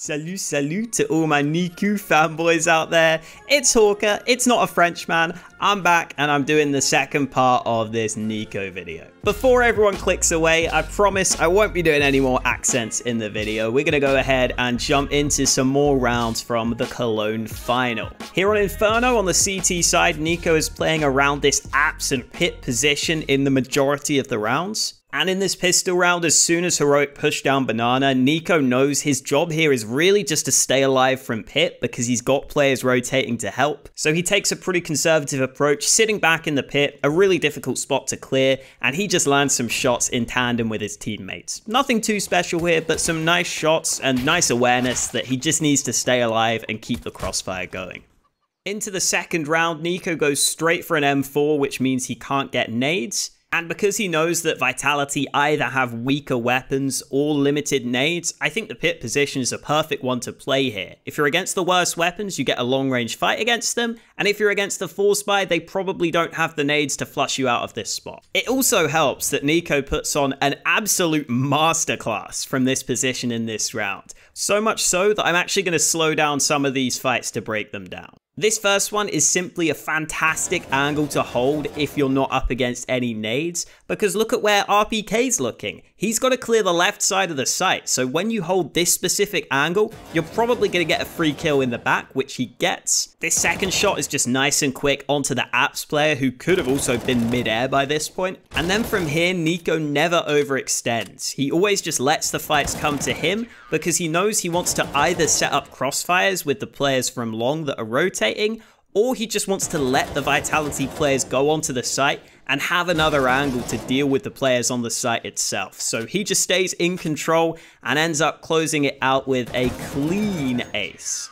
Salut to all my Niko fanboys out there. It's Hawker, it's not a Frenchman. I'm back and I'm doing the second part of this Niko video. Before everyone clicks away, I promise I won't be doing any more accents in the video. We're going to go ahead and jump into some more rounds from the Cologne final. Here on Inferno, on the CT side, Niko is playing around this absent pit position in the majority of the rounds. And in this pistol round, as soon as Heroic pushed down Banana, Niko knows his job here is really just to stay alive from pit because he's got players rotating to help. So he takes a pretty conservative approach, sitting back in the pit, a really difficult spot to clear, and he just lands some shots in tandem with his teammates. Nothing too special here, but some nice shots and nice awareness that he just needs to stay alive and keep the crossfire going. Into the second round, Niko goes straight for an M4, which means he can't get nades. And because he knows that Vitality either have weaker weapons or limited nades, I think the pit position is a perfect one to play here. If you're against the worst weapons, you get a long-range fight against them, and if you're against the force buy, they probably don't have the nades to flush you out of this spot. It also helps that Niko puts on an absolute masterclass from this position in this round. So much so that I'm actually going to slow down some of these fights to break them down. This first one is simply a fantastic angle to hold if you're not up against any nades, because look at where RPK's looking. He's got to clear the left side of the site, so when you hold this specific angle, you're probably going to get a free kill in the back, which he gets. This second shot is just nice and quick onto the Apps player, who could have also been mid-air by this point. And then from here, Niko never overextends. He always just lets the fights come to him, because he knows he wants to either set up crossfires with the players from long that are rotating, or he just wants to let the Vitality players go onto the site and have another angle to deal with the players on the site itself. So he just stays in control and ends up closing it out with a clean ace.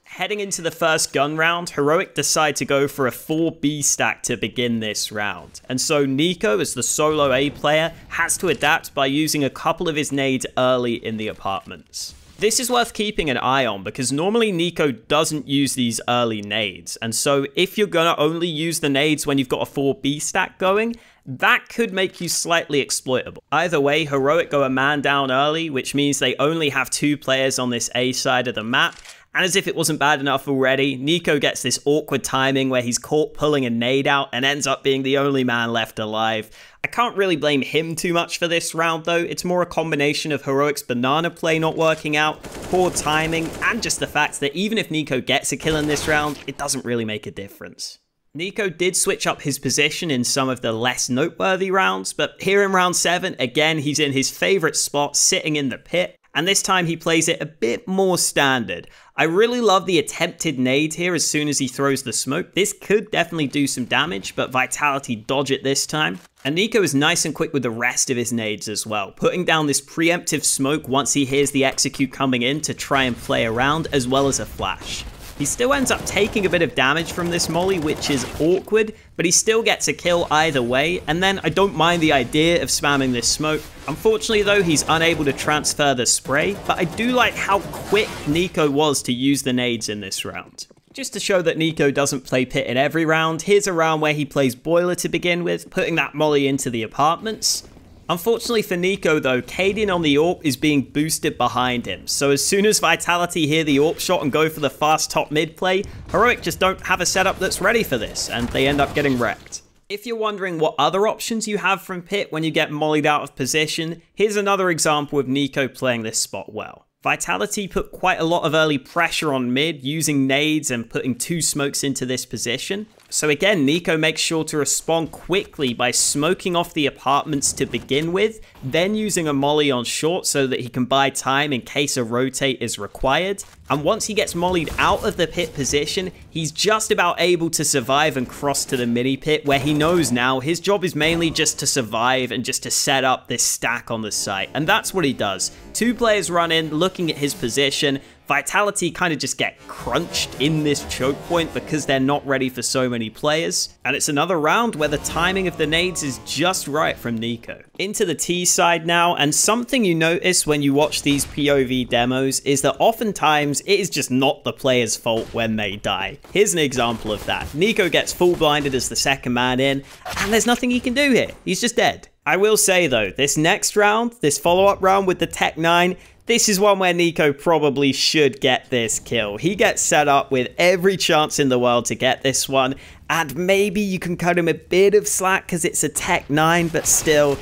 Heading into the first gun round, Heroic decide to go for a 4B stack to begin this round. And so Niko, as the solo A player, has to adapt by using a couple of his nades early in the apartments. This is worth keeping an eye on because normally Niko doesn't use these early nades, and so if you're gonna only use the nades when you've got a 4B stack going, that could make you slightly exploitable. Either way, Heroic go a man down early, which means they only have 2 players on this A side of the map. And as if it wasn't bad enough already, Niko gets this awkward timing where he's caught pulling a nade out and ends up being the only man left alive. I can't really blame him too much for this round though. It's more a combination of Heroic's banana play not working out, poor timing, and just the fact that even if Niko gets a kill in this round, it doesn't really make a difference. Niko did switch up his position in some of the less noteworthy rounds, but here in round 7, again, he's in his favorite spot, sitting in the pit. And this time he plays it a bit more standard. I really love the attempted nade here as soon as he throws the smoke. This could definitely do some damage, but Vitality dodge it this time. And Niko is nice and quick with the rest of his nades as well, putting down this preemptive smoke once he hears the execute coming in to try and play around, as well as a flash. He still ends up taking a bit of damage from this molly, which is awkward, but he still gets a kill either way, and then I don't mind the idea of spamming this smoke. Unfortunately though, he's unable to transfer the spray, but I do like how quick Niko was to use the nades in this round. Just to show that Niko doesn't play pit in every round, here's a round where he plays boiler to begin with, putting that molly into the apartments. Unfortunately for Niko though, Cadian on the AWP is being boosted behind him, so as soon as Vitality hear the AWP shot and go for the fast top mid play, Heroic just don't have a setup that's ready for this, and they end up getting wrecked. If you're wondering what other options you have from pit when you get mollied out of position, here's another example of Niko playing this spot well. Vitality put quite a lot of early pressure on mid, using nades and putting 2 smokes into this position. So again, Niko makes sure to respond quickly by smoking off the apartments to begin with, then using a molly on short so that he can buy time in case a rotate is required. And once he gets mollied out of the pit position, he's just about able to survive and cross to the mini pit, where he knows now his job is mainly just to survive and just to set up this stack on the site. And that's what he does. 2 players run in, looking at his position. Vitality kind of just get crunched in this choke point because they're not ready for so many players. And it's another round where the timing of the nades is just right from Niko. Into the T side now, and something you notice when you watch these POV demos is that oftentimes it is just not the player's fault when they die. Here's an example of that. Niko gets full blinded as the second man in, and there's nothing he can do here. He's just dead. I will say though, this next round, this follow-up round with the Tech 9, this is one where Niko probably should get this kill. He gets set up with every chance in the world to get this one, and maybe you can cut him a bit of slack because it's a Tech 9, but still,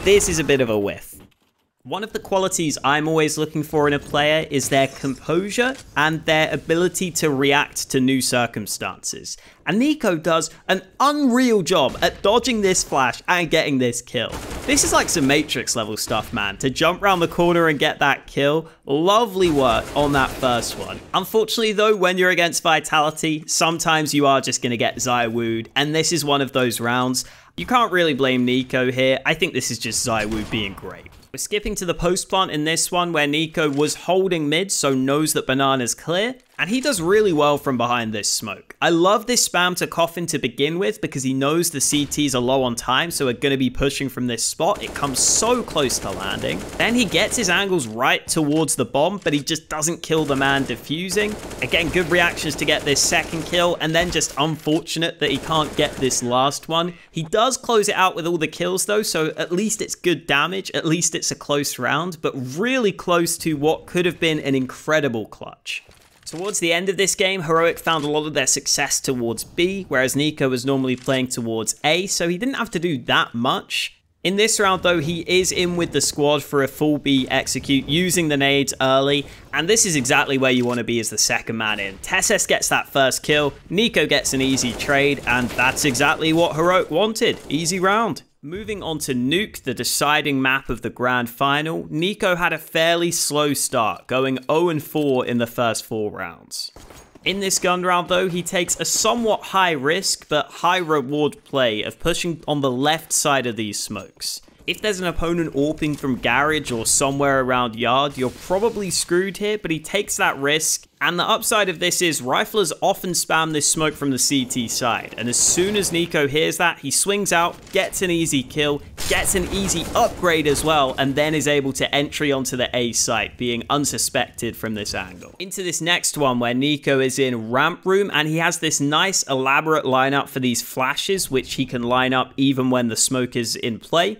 this is a bit of a whiff. One of the qualities I'm always looking for in a player is their composure and their ability to react to new circumstances. And Niko does an unreal job at dodging this flash and getting this kill. This is like some Matrix level stuff, man. To jump around the corner and get that kill, lovely work on that first one. Unfortunately though, when you're against Vitality, sometimes you are just going to get Zywooed, and this is one of those rounds. You can't really blame Niko here. I think this is just Zywoo being great. We're skipping to the post plant in this one where Niko was holding mid, so knows that banana's clear, and he does really well from behind this smoke. I love this spam to coffin to begin with because he knows the CTs are low on time, so are going to be pushing from this spot. It comes so close to landing. Then he gets his angles right towards the bomb, but he just doesn't kill the man defusing. Again, good reactions to get this second kill, and then just unfortunate that he can't get this last one. He does close it out with all the kills though, so at least it's good damage, at least it's a close round, but really close to what could have been an incredible clutch. Towards the end of this game, Heroic found a lot of their success towards B, whereas Niko was normally playing towards A, so he didn't have to do that much. In this round though, he is in with the squad for a full B execute using the nades early, and this is exactly where you want to be as the second man in. Tesses gets that first kill, Niko gets an easy trade, and that's exactly what Heroic wanted. Easy round. Moving on to Nuke, the deciding map of the grand final, Niko had a fairly slow start, going 0-4 in the first 4 rounds. In this gun round though, he takes a somewhat high risk but high reward play of pushing on the left side of these smokes. If there's an opponent AWPing from garage or somewhere around yard, you're probably screwed here, but he takes that risk. And the upside of this is riflers often spam this smoke from the CT side, and as soon as Niko hears that, he swings out, gets an easy kill, gets an easy upgrade as well, and then is able to entry onto the A site, being unsuspected from this angle. Into this next one where Niko is in ramp room, and he has this nice elaborate lineup for these flashes, which he can line up even when the smoke is in play.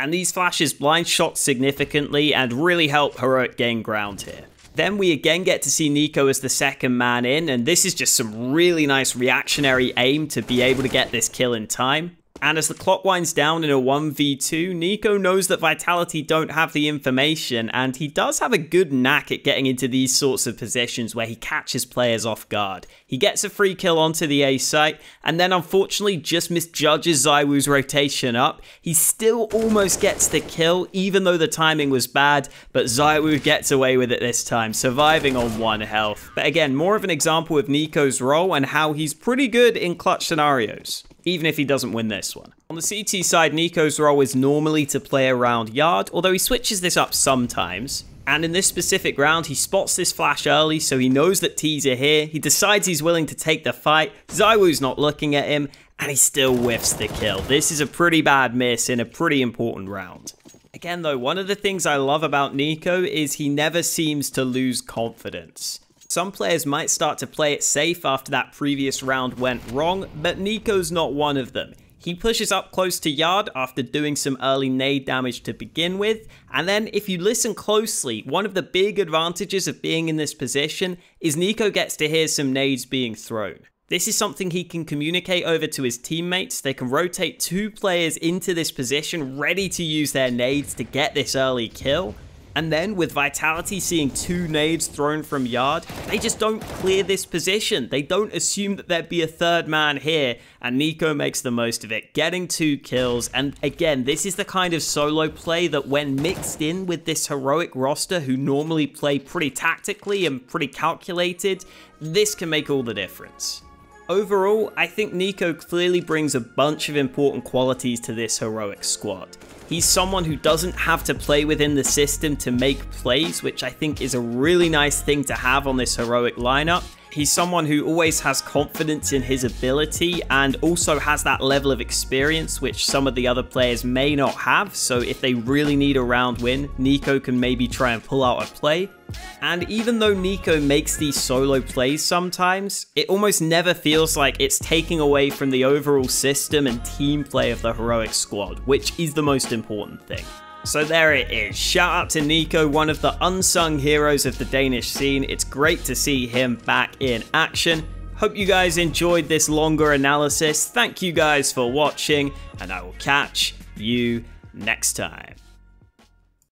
And these flashes blind shot significantly and really help Heroic gain ground here. Then we again get to see Niko as the second man in, and this is just some really nice reactionary aim to be able to get this kill in time. And as the clock winds down in a 1v2, Niko knows that Vitality don't have the information, and he does have a good knack at getting into these sorts of positions where he catches players off guard. He gets a free kill onto the A site, and then unfortunately just misjudges Zywoo's rotation up. He still almost gets the kill, even though the timing was bad, but Zywoo gets away with it this time, surviving on 1 health. But again, more of an example of Niko's role and how he's pretty good in clutch scenarios, even if he doesn't win this one. On the CT side, Niko's role is normally to play around yard, although he switches this up sometimes. And in this specific round, he spots this flash early, so he knows that T's are here. He decides he's willing to take the fight. Zywoo's not looking at him, and he still whiffs the kill. This is a pretty bad miss in a pretty important round. Again though, one of the things I love about Niko is he never seems to lose confidence. Some players might start to play it safe after that previous round went wrong, but Niko's not one of them. He pushes up close to yard after doing some early nade damage to begin with, and then if you listen closely, one of the big advantages of being in this position is Niko gets to hear some nades being thrown. This is something he can communicate over to his teammates. They can rotate 2 players into this position ready to use their nades to get this early kill. And then with Vitality seeing 2 nades thrown from yard, they just don't clear this position. They don't assume that there'd be a third man here, and Niko makes the most of it, getting 2 kills. And again, this is the kind of solo play that when mixed in with this Heroic roster who normally play pretty tactically and pretty calculated, this can make all the difference. Overall, I think Niko clearly brings a bunch of important qualities to this Heroic squad. He's someone who doesn't have to play within the system to make plays, which I think is a really nice thing to have on this Heroic lineup. He's someone who always has confidence in his ability and also has that level of experience which some of the other players may not have. So if they really need a round win, Niko can maybe try and pull out a play. And even though Niko makes these solo plays sometimes, it almost never feels like it's taking away from the overall system and team play of the heroic squad, which is the most important thing. So there it is. Shout out to Niko, one of the unsung heroes of the Danish scene. It's great to see him back in action. Hope you guys enjoyed this longer analysis. Thank you guys for watching, and I will catch you next time.